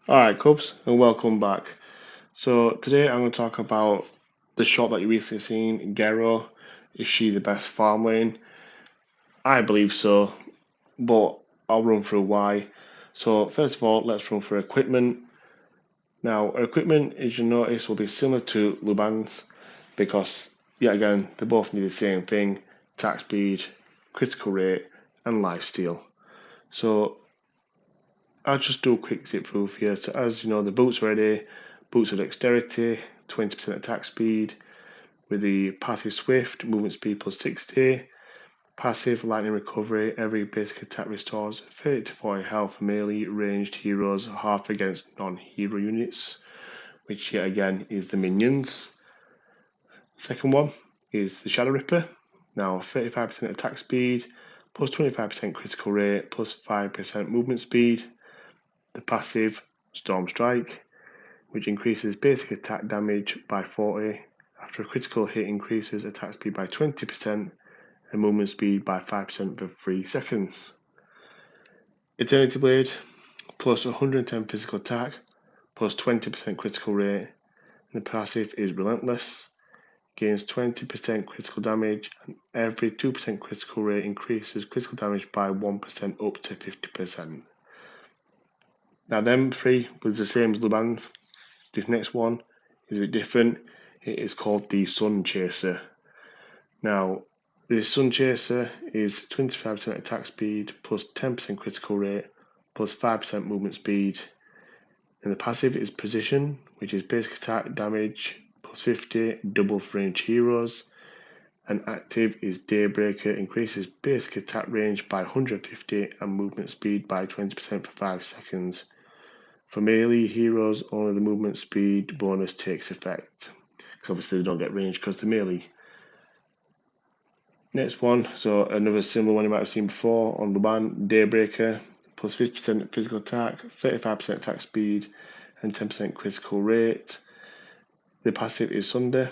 Alright, Cubs, and welcome back. So, today I'm going to talk about the shot that you recently seen, Garo. Is she the best farm lane? I believe so, but I'll run through why. So, first of all, let's run through equipment. Now, equipment, as you notice, will be similar to Luban's because, yet again, they both need the same thing: attack speed, critical rate, and lifesteal. So, I'll just do a quick zip through here. So as you know, the boots ready, boots of dexterity, 20% attack speed, with the passive swift, movement speed plus 60, passive lightning recovery, every basic attack restores 30 to 40 health for melee ranged heroes, half against non-hero units, which yet again is the minions. Second one is the Shadow Ripper. Now 35% attack speed, plus 25% critical rate, plus 5% movement speed. The passive Storm Strike, which increases basic attack damage by 40. After a critical hit, increases attack speed by 20% and movement speed by 5% for 3 seconds. Eternity Blade, plus 110 physical attack, plus 20% critical rate. And the passive is Relentless, gains 20% critical damage, and every 2% critical rate increases critical damage by 1% up to 50%. Now, them three was the same as Luban's. This next one is a bit different. It is called the Sun Chaser. Now, the Sun Chaser is 25% attack speed, plus 10% critical rate, plus 5% movement speed. And the passive is Precision, which is basic attack damage, plus 50, double for ranged heroes. And active is Daybreaker, increases basic attack range by 150 and movement speed by 20% for 5 seconds. For melee heroes, only the movement speed bonus takes effect, because obviously they don't get range because they're melee. Next one, so another similar one you might have seen before on Luban, Daybreaker, plus 50% physical attack, 35% attack speed, and 10% critical rate. The passive is Sunder,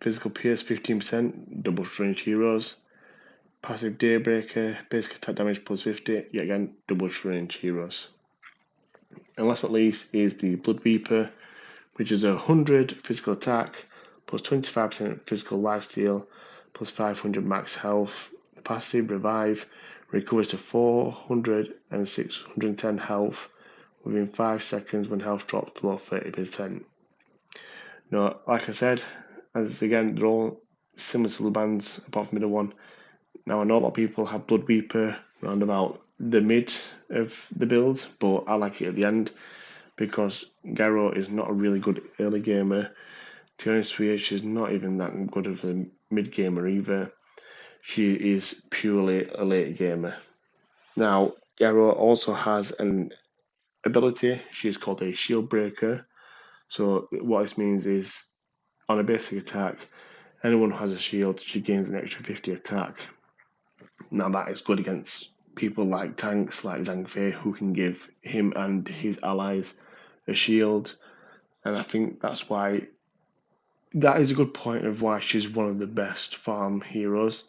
physical pierce 15%, double for ranged heroes. Passive Daybreaker, basic attack damage plus 50, yet again, double for ranged heroes. And last but not least is the Blood Reaper, which is 100 physical attack, plus 25% physical lifesteal, plus 500 max health. The passive Revive recovers to 400 and 610 health within 5 seconds when health drops below 30%. Now, like I said, as again, they're all similar to Luban's, apart from the middle one. Now, I know a lot of people have Blood Reaper around about the mid of the build, but I like it at the end because Garo is not a really good early gamer. To be honest with you, she's not even that good of a mid gamer either. She is purely a late gamer. Now, Garo also has an ability. She's called a Shield Breaker. So what this means is, on a basic attack, anyone who has a shield, she gains an extra 50 attack. Now that is good against people like tanks like Zhang Fei, who can give him and his allies a shield. And I think that's why that is a good point of why she's one of the best farm heroes.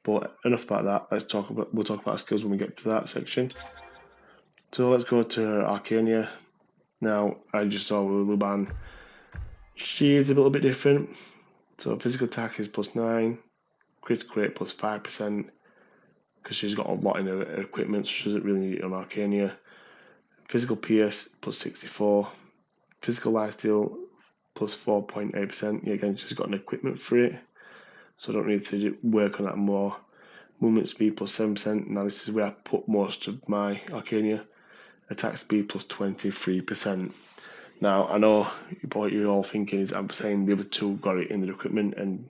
But enough about that. We'll talk about skills when we get to that section. So let's go to Arcania. Now, I just saw with Luban, she is a little bit different. So physical attack is plus 9, critical rate plus 5%, because she's got a lot in her equipment, so she doesn't really need it on Arcania. Physical PS plus 64, physical lifesteal plus 4.8%. Yeah, again, she's got an equipment for it, so I don't need to work on that more. Movement speed plus 7%. Now this is where I put most of my Arcania. Attack speed plus 23%. Now I know what you're all thinking is I'm saying the other two got it in their equipment, and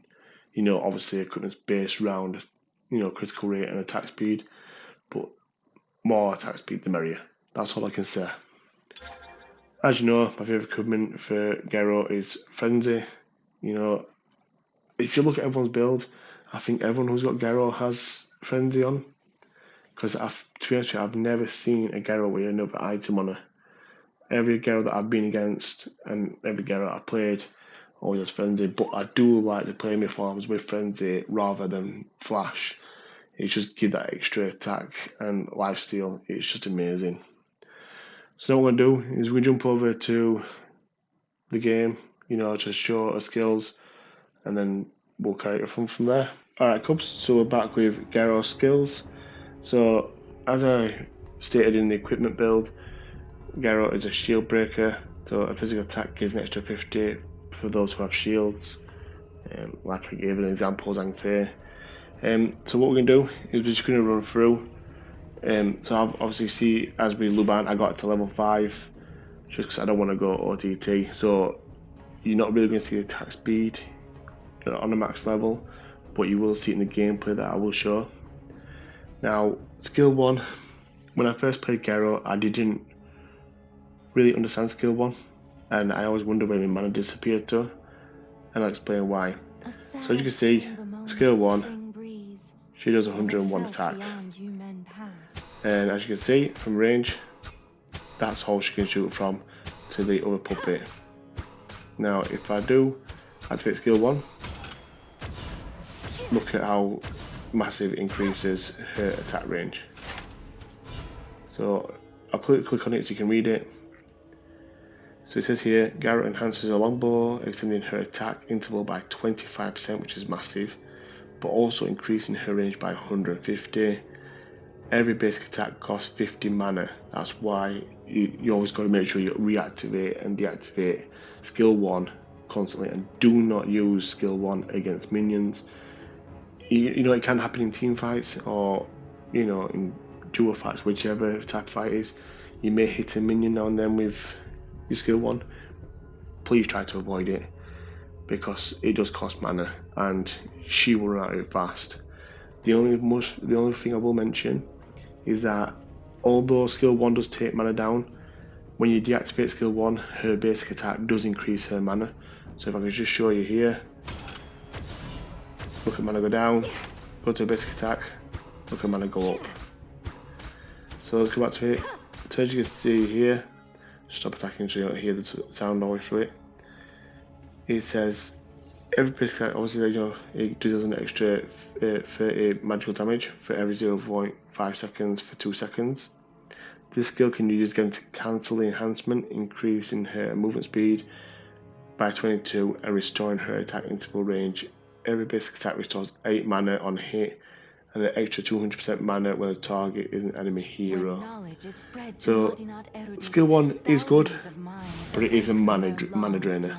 obviously equipment's based around critical rate and attack speed, but more attack speed the merrier. That's all I can say. As you know, my favourite equipment for Garo is Frenzy. If you look at everyone's build, I think everyone who's got Garo has Frenzy on. Because to be honest with you, I've never seen a Garo with another item on her. Every Garo that I've been against and every Garo I've played always has Frenzy. But I do like to play my farms with Frenzy rather than Flash. It just gives that extra attack and lifesteal. It's just amazing. So what we're going to do is we jump over to the game, to show our skills, and then we'll carry it from there. Alright, Cubs, so we're back with Garo's skills. So, as I stated in the equipment build, Garo is a shield breaker, so a physical attack gives an extra 50 for those who have shields, like I gave an example, Zhang. So what we're going to do is we're just going to run through. So I've obviously see, as with Luban, I got to level 5, just because I don't want to go OTT, so you're not really going to see the attack speed on the max level, but you will see it in the gameplay that I will show. Now, skill 1, when I first played Garo, I didn't really understand skill 1, and I always wondered where my mana disappeared to, and I'll explain why. So as you can see, skill 1, she does 101 attack, and as you can see from range, that's all she can shoot from to the other puppet. Now if I do activate skill 1, look at how massive it increases her attack range. So I'll click on it so you can read it. So it says here, Garo enhances her longbow, extending her attack interval by 25%, which is massive, but also increasing her range by 150. Every basic attack costs 50 mana. That's why you always got to make sure you reactivate and deactivate skill 1 constantly, and do not use skill 1 against minions. It can happen in team fights or in duo fights, whichever type of fight is. You may hit a minion now and then with your skill 1. Please try to avoid it, because it does cost mana and she will run out of it fast. The only thing I will mention is that although skill 1 does take mana down, when you deactivate skill 1, her basic attack does increase her mana. So if I could just show you here, look at mana go down, go to a basic attack, look at mana go up. So let's go back to it. So as you can see here, stop attacking so you don't hear the sound all the way through it. It says every basic attack, obviously it does an extra 30 magical damage for every 0.5 seconds for 2 seconds. This skill can be used again to cancel the enhancement, increasing her movement speed by 22 and restoring her attack interval range. Every basic attack restores 8 mana on hit and an extra 200% mana when the target is an enemy hero. So skill 1 is good, but it is a mana drainer.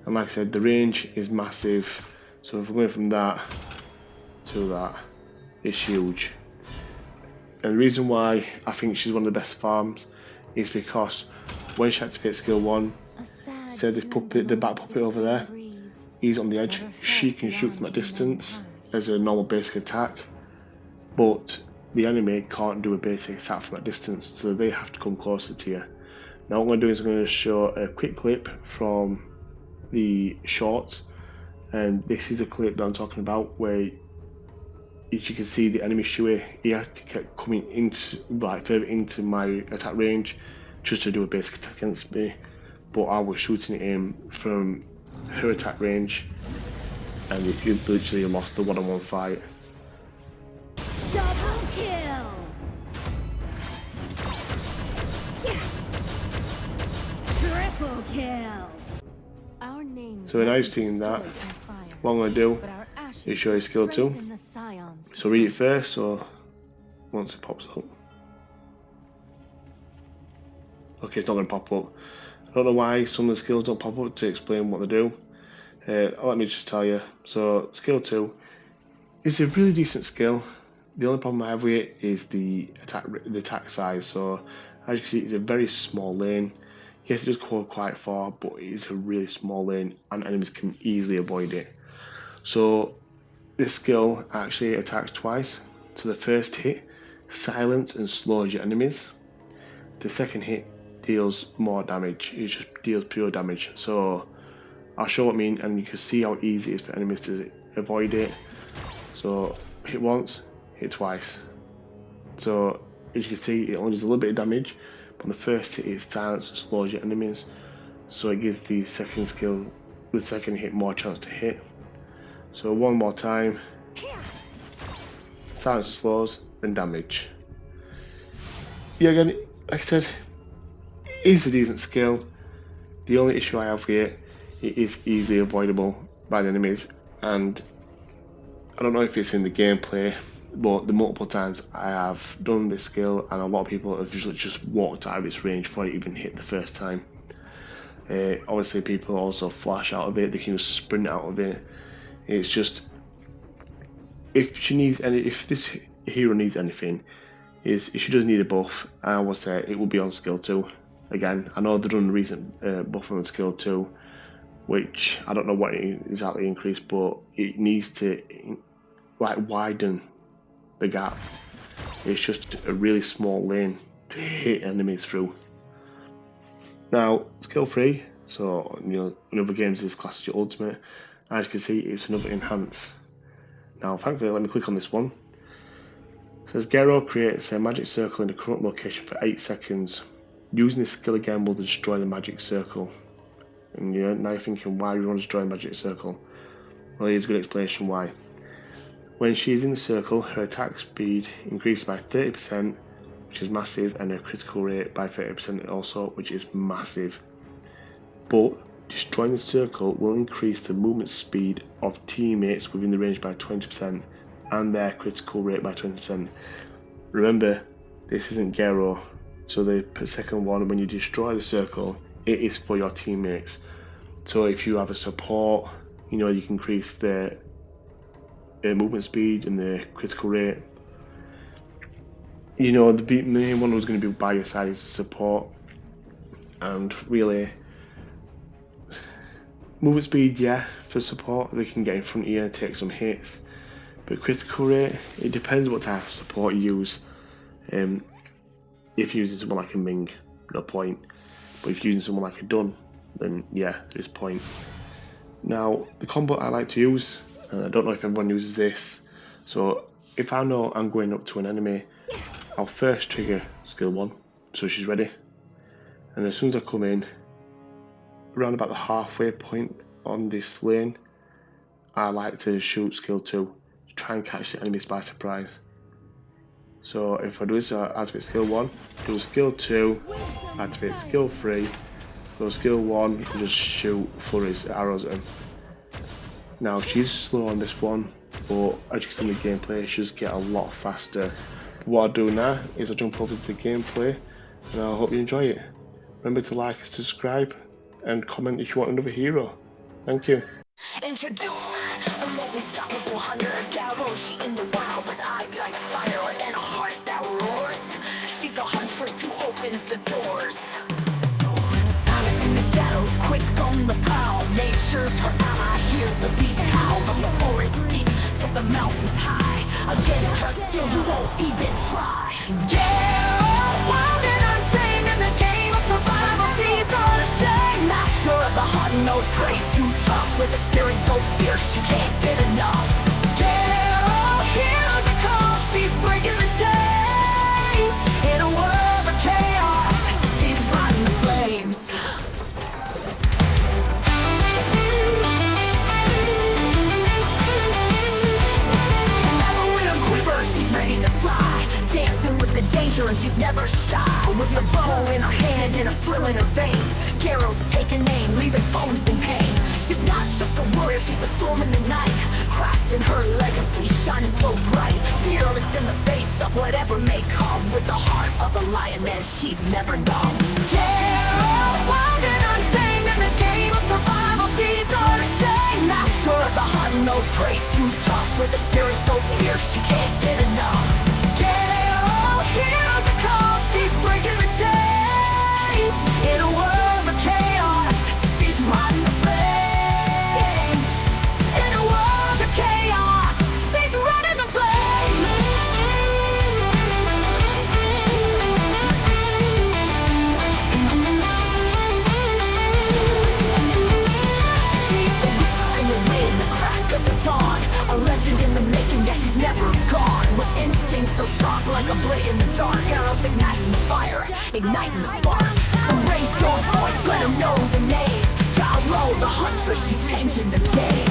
And like I said, the range is massive, so if we're going from that to that, it's huge. And the reason why I think she's one of the best farms is because when she activates skill 1, say this puppet, the back puppet over there, he's on the edge, she can shoot from that distance as a normal basic attack, but the enemy can't do a basic attack from that distance, so they have to come closer to you. Now what I'm going to do is I'm going to show a quick clip from the shorts, and this is a clip that I'm talking about where, as you can see, the enemy Shui, he has to keep coming into further into my attack range just to do a basic attack against me, but I was shooting at him from her attack range and he literally lost the one-on-one fight. Double kill! Triple kill! So when I've seen that, what I'm going to do is show you skill 2. So read it first, so once it pops up. Okay, it's not going to pop up. I don't know why some of the skills don't pop up to explain what they do. Let me just tell you. So skill 2 is a really decent skill. The only problem I have with it is the attack size. So as you can see, it's a very small lane. Yes, it does go quite far, but it is a really small lane and enemies can easily avoid it. So this skill actually attacks twice. So the first hit silence and slows your enemies. The second hit deals more damage. It just deals pure damage. So I'll show what I mean, and you can see how easy it is for enemies to avoid it. So hit once, hit twice. So as you can see, it only does a little bit of damage, but the first hit is silence and slows your enemies. So it gives the second skill, the second hit, more chance to hit. So one more time, silence and slows, then damage. Yeah, again, like I said, It's a decent skill. The only issue I have with it is easily avoidable by the enemies, and I don't know if it's in the gameplay, but the multiple times I have done this skill and a lot of people have just walked out of its range before it even hit the first time. Obviously people also flash out of it, they can just sprint out of it. It's just, if this hero needs anything, is if she does need a buff, I would say it will be on skill 2. Again, I know they've done a recent buff on skill 2, which I don't know what it exactly increased, but it needs to widen the gap. It's just a really small lane to hit enemies through. Now, skill 3, so in other games this class is your ultimate. As you can see, it's another enhance. Now, thankfully, let me click on this one. It says Garo creates a magic circle in the current location for 8 seconds. Using this skill again will destroy the magic circle. And now you're thinking, why do you want to destroy a magic circle? Well, here's a good explanation why. When she is in the circle, her attack speed increases by 30%, which is massive, and her critical rate by 30% also, which is massive. But destroying the circle will increase the movement speed of teammates within the range by 20% and their critical rate by 20%. Remember, this isn't Garo, so the second one, when you destroy the circle, it is for your teammates. So if you have a support, you can increase their movement speed and the critical rate. The main one was going to be by your side is support, and really movement speed, yeah, for support they can get in front of you and take some hits, but critical rate, it depends what type of support you use. If you're using someone like a Ming, no point, but if you're using someone like a Dun, then yeah, there's point. Now, the combo I like to use, and I don't know if everyone uses this, so if I know I'm going up to an enemy, I'll first trigger skill 1, so she's ready, and as soon as I come in, around about the halfway point on this lane, I like to shoot skill 2, to try and catch the enemies by surprise. So if I do this, I activate skill 1, do skill 2, activate skill 3, go skill 1, and just shoot flurries, arrows at him. Now she's slow on this one, but as you can see in the gameplay, she just get a lot faster. What I'll do now is I'll jump over to the gameplay, and I hope you enjoy it. Remember to like, subscribe, and comment if you want another hero. Thank you. Introduce the most unstoppable hunter, Garo. She in the wild with eyes like fire and a heart that roars. She's the huntress who opens the doors. Silent in the shadows, quick on the prowl. Nature's her ally, hear the beast howl. From the forest deep to the mountains high. Against her skill you won't even try. Garo, wild and untamed in the game of survival. She's unashamed, master of the hunt, no praise, too tough. With a spirit so fierce she can't get enough. Garo, hear the call, she's breaking the chains. In a world of chaos, she's riding the flames. Never will quiver, she's ready to fly. Dancing with the danger and she's never shy. With a bow in her hand and a thrill in her veins, Garo's taking aim, leaving foes in pain. She's not just a warrior, she's a storm in the night. Crafting her legacy, shining so bright. Fearless in the face of whatever may come. With the heart of a lioness, she's never dumb. Garo, wild and untamed in the game of survival. She's unashamed, master of the hunt, no praise, too tough. With a spirit so fierce, she can't get enough. Garo, hear the call, she's breaking the chains. In a world of chaos, she's riding the flames. In a world of chaos, she's riding the flames. She's the whisper in the wind, the crack of the dawn. A legend in the making, yeah, she's never gone. With instinct so sharp like a blade in the dark. Arrows igniting the fire, igniting the spark. So raise your voice, let her know the name. Garo, the huntress, she's changing the game.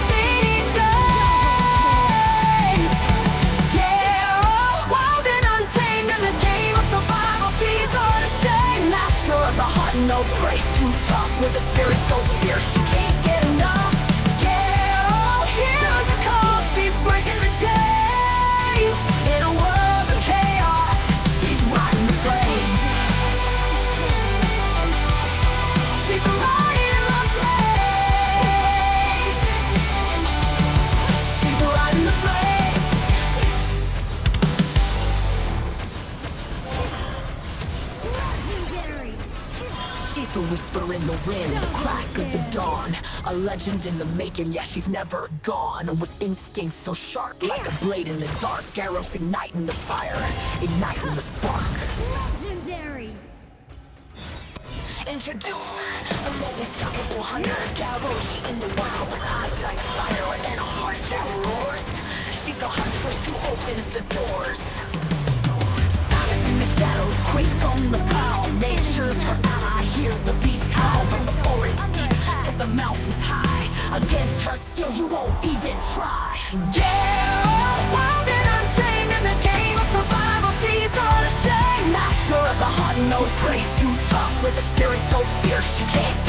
She saves. no grace, too tough with a spirit so fierce she can't get enough. Garo, hear the call, she's breaking the chains. In a world of chaos, she's riding the flames. She's riding the flames. She's riding the flames. Legendary. She's the whisper in the wind, the crack of the dawn. A legend in the making, yeah, she's never gone. With instincts so sharp, like a blade in the dark. Garo's igniting the fire, igniting the spark. Legendary. Introduce the most unstoppable hunter. Garo, she in the wild with eyes like fire and a heart that roars. She's the huntress who opens the doors. Silent in the shadows, quick on the prowl. Nature's her ally, hear the beast howl. From the forest deep to the mountains high. Against her skill, you won't even try. Garo, wild and untamed in the game of survival, she's unashamed. Master of the hunt, no praise, too tough with a spirit so fierce she can't